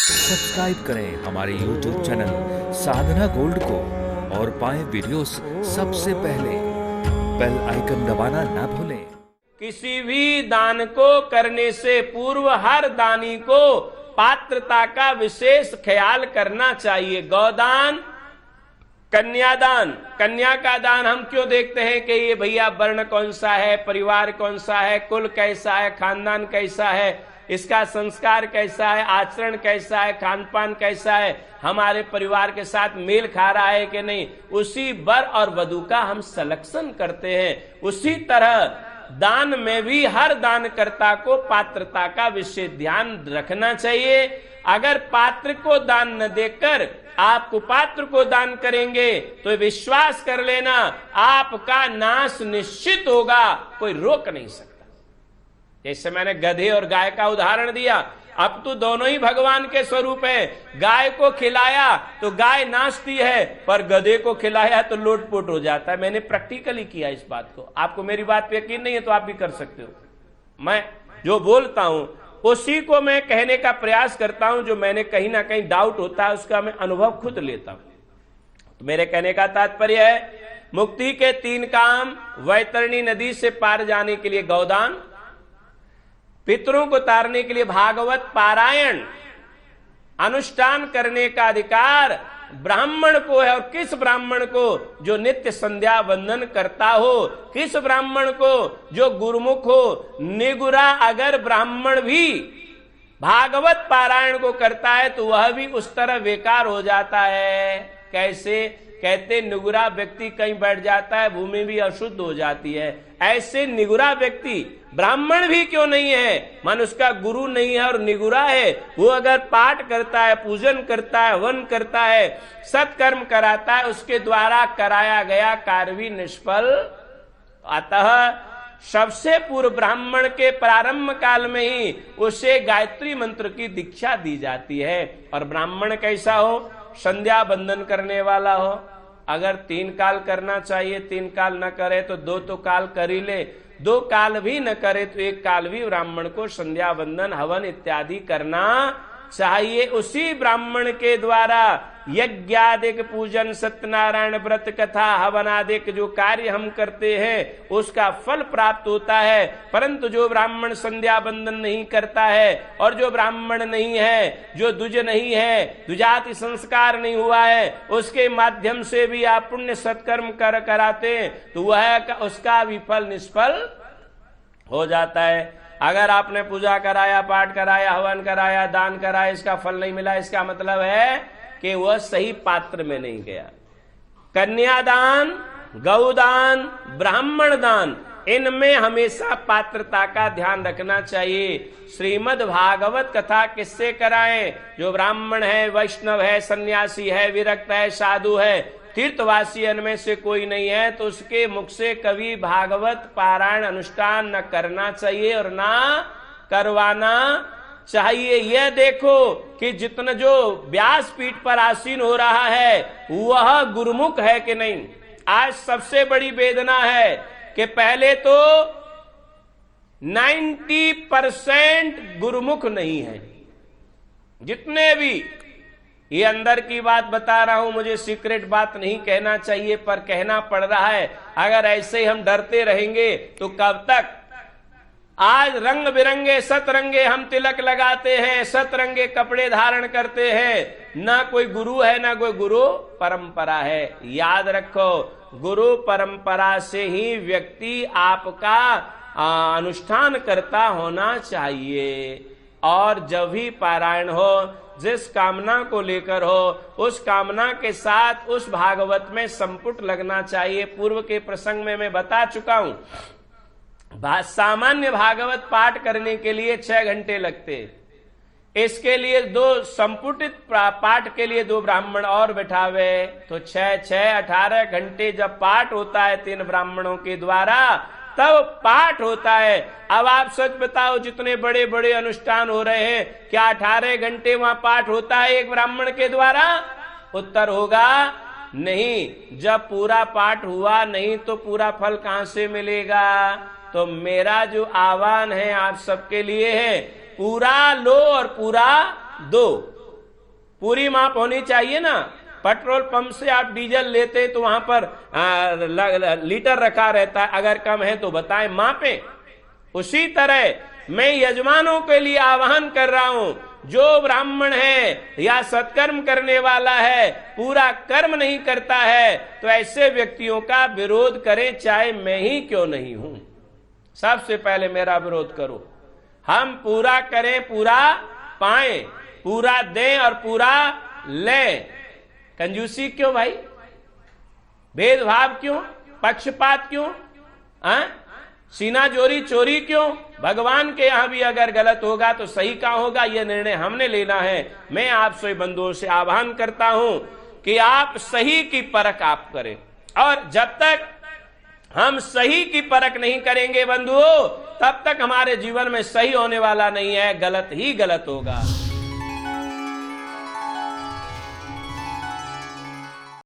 Subscribe करें हमारे YouTube channel साधना gold को और पाएं वीडियोस सबसे पहले। बेल आइकन दबाना ना भूलें। किसी भी दान को करने से पूर्व हर दानी को पात्रता का विशेष ख्याल करना चाहिए। गौदान, कन्यादान, कन्या का दान हम क्यों देखते हैं कि ये भैया वर्ण कौन सा है, परिवार कौन सा है, कुल कैसा है, खानदान कैसा है, इसका संस्कार कैसा है, आचरण कैसा है, खान पान कैसा है, हमारे परिवार के साथ मेल खा रहा है कि नहीं, उसी वर और वधू का हम सिलेक्शन करते हैं। उसी तरह दान में भी हर दानकर्ता को पात्रता का विशेष ध्यान रखना चाहिए। अगर पात्र को दान न देकर आप कुपात्र को दान करेंगे तो विश्वास कर लेना आपका नाश निश्चित होगा, कोई रोक नहीं सकता। जैसे मैंने गधे और गाय का उदाहरण दिया, अब तो दोनों ही भगवान के स्वरूप है। गाय को खिलाया तो गाय नाचती है, पर गधे को खिलाया तो लोटपोट हो जाता है। मैंने प्रैक्टिकली किया इस बात को। आपको मेरी बात पे यकीन नहीं है तो आप भी कर सकते हो। मैं जो बोलता हूं उसी को मैं कहने का प्रयास करता हूं, जो मैंने कहीं ना कहीं डाउट होता है उसका मैं अनुभव खुद लेता हूं। तो मेरे कहने का तात्पर्य है, मुक्ति के 3 काम: वैतरणी नदी से पार जाने के लिए गौदान, पितरों को तारने के लिए भागवत पारायण, अनुष्ठान करने का अधिकार ब्राह्मण को है। और किस ब्राह्मण को? जो नित्य संध्या वंदन करता हो। किस ब्राह्मण को? जो गुरुमुख हो। निगुरा अगर ब्राह्मण भी भागवत पारायण को करता है तो वह भी उस तरह बेकार हो जाता है। कैसे? कहते निगुरा व्यक्ति कहीं बैठ जाता है, भूमि भी अशुद्ध हो जाती है। ऐसे निगुरा व्यक्ति ब्राह्मण भी क्यों नहीं है, मन उसका गुरु नहीं है और निगुरा है, वो अगर पाठ करता है, पूजन करता है, हवन करता है, सत्कर्म कराता है, उसके द्वारा कराया गया कार्य भी निष्फल। अतः सबसे पूर्व ब्राह्मण के प्रारंभ काल में ही उसे गायत्री मंत्र की दीक्षा दी जाती है। और ब्राह्मण कैसा हो? संध्या बंदन करने वाला हो। अगर 3 काल करना चाहिए, 3 काल न करे तो 2 तो काल कर ही ले। 2 काल भी न करे तो 1 काल भी ब्राह्मण को संध्या बंदन हवन इत्यादि करना चाहिए। उसी ब्राह्मण के द्वारा यज्ञादिक पूजन, सत्यनारायण व्रत, कथा, हवन आदि जो कार्य हम करते हैं उसका फल प्राप्त होता है। परंतु जो ब्राह्मण संध्या बंदन नहीं करता है और जो ब्राह्मण नहीं है, जो द्विज नहीं है, द्विजाति संस्कार नहीं हुआ है, उसके माध्यम से भी आप पुण्य सत्कर्म कराते हैं तो वह उसका विफल निष्फल हो जाता है। अगर आपने पूजा कराया, पाठ कराया, हवन कराया, दान कराया, इसका फल नहीं मिला, इसका मतलब है कि वह सही पात्र में नहीं गया। कन्यादान, गौदान, ब्राह्मण दान, इनमें हमेशा पात्रता का ध्यान रखना चाहिए। श्रीमद् भागवत कथा किससे कराएं? जो ब्राह्मण है, वैष्णव है, सन्यासी है, विरक्त है, साधु है, तीर्थवासी इनमें से कोई नहीं है तो उसके मुख से कभी भागवत पारायण अनुष्ठान न करना चाहिए और ना करवाना चाहिए। यह देखो कि जितना जो व्यासपीठ पर आसीन हो रहा है वह गुरुमुख है कि नहीं। आज सबसे बड़ी वेदना है कि पहले तो 90% गुरुमुख नहीं है। जितने भी, ये अंदर की बात बता रहा हूं, मुझे सीक्रेट बात नहीं कहना चाहिए पर कहना पड़ रहा है। अगर ऐसे ही हम डरते रहेंगे तो कब तक? आज रंग बिरंगे सतरंगे हम तिलक लगाते हैं, सतरंगे कपड़े धारण करते हैं, ना कोई गुरु है ना कोई गुरु परंपरा है। याद रखो, गुरु परंपरा से ही व्यक्ति आपका अनुष्ठान करता होना चाहिए। और जब भी पारायण हो, जिस कामना को लेकर हो, उस कामना के साथ उस भागवत में संपुट लगना चाहिए। पूर्व के प्रसंग में मैं बता चुका हूं, सामान्य भागवत पाठ करने के लिए 6 घंटे लगते। इसके लिए 2 संपुटित पाठ के लिए 2 ब्राह्मण और बैठावे तो 6 18 घंटे जब पाठ होता है 3 ब्राह्मणों के द्वारा तब पाठ होता है। अब आप सच बताओ, जितने बड़े बड़े अनुष्ठान हो रहे हैं, क्या 18 घंटे वहां पाठ होता है एक ब्राह्मण के द्वारा? उत्तर होगा नहीं। जब पूरा पाठ हुआ नहीं तो पूरा फल कहां से मिलेगा? तो मेरा जो आह्वान है आप सबके लिए है, पूरा लो और पूरा दो। पूरी माप होनी चाहिए ना। पेट्रोल पंप से आप डीजल लेते तो वहां पर लीटर रखा रहता है, अगर कम है तो बताएं, मापें। उसी तरह मैं यजमानों के लिए आह्वान कर रहा हूं, जो ब्राह्मण है या सत्कर्म करने वाला है, पूरा कर्म नहीं करता है, तो ऐसे व्यक्तियों का विरोध करें, चाहे मैं ही क्यों नहीं हूं। सबसे पहले मेरा विरोध करो। हम पूरा करें, पूरा पाएं, पूरा दें और पूरा लें। कंजूसी क्यों भाई? भेदभाव क्यों? पक्षपात क्यों? सीना चोरी क्यों? भगवान के यहां भी अगर गलत होगा तो सही का होगा, यह निर्णय हमने लेना है। मैं आप सभी बंधुओं से आह्वान करता हूं कि आप सही की परख आप करें, और जब तक हम सही की परख नहीं करेंगे बंधुओं, तब तक हमारे जीवन में सही होने वाला नहीं है, गलत ही गलत होगा।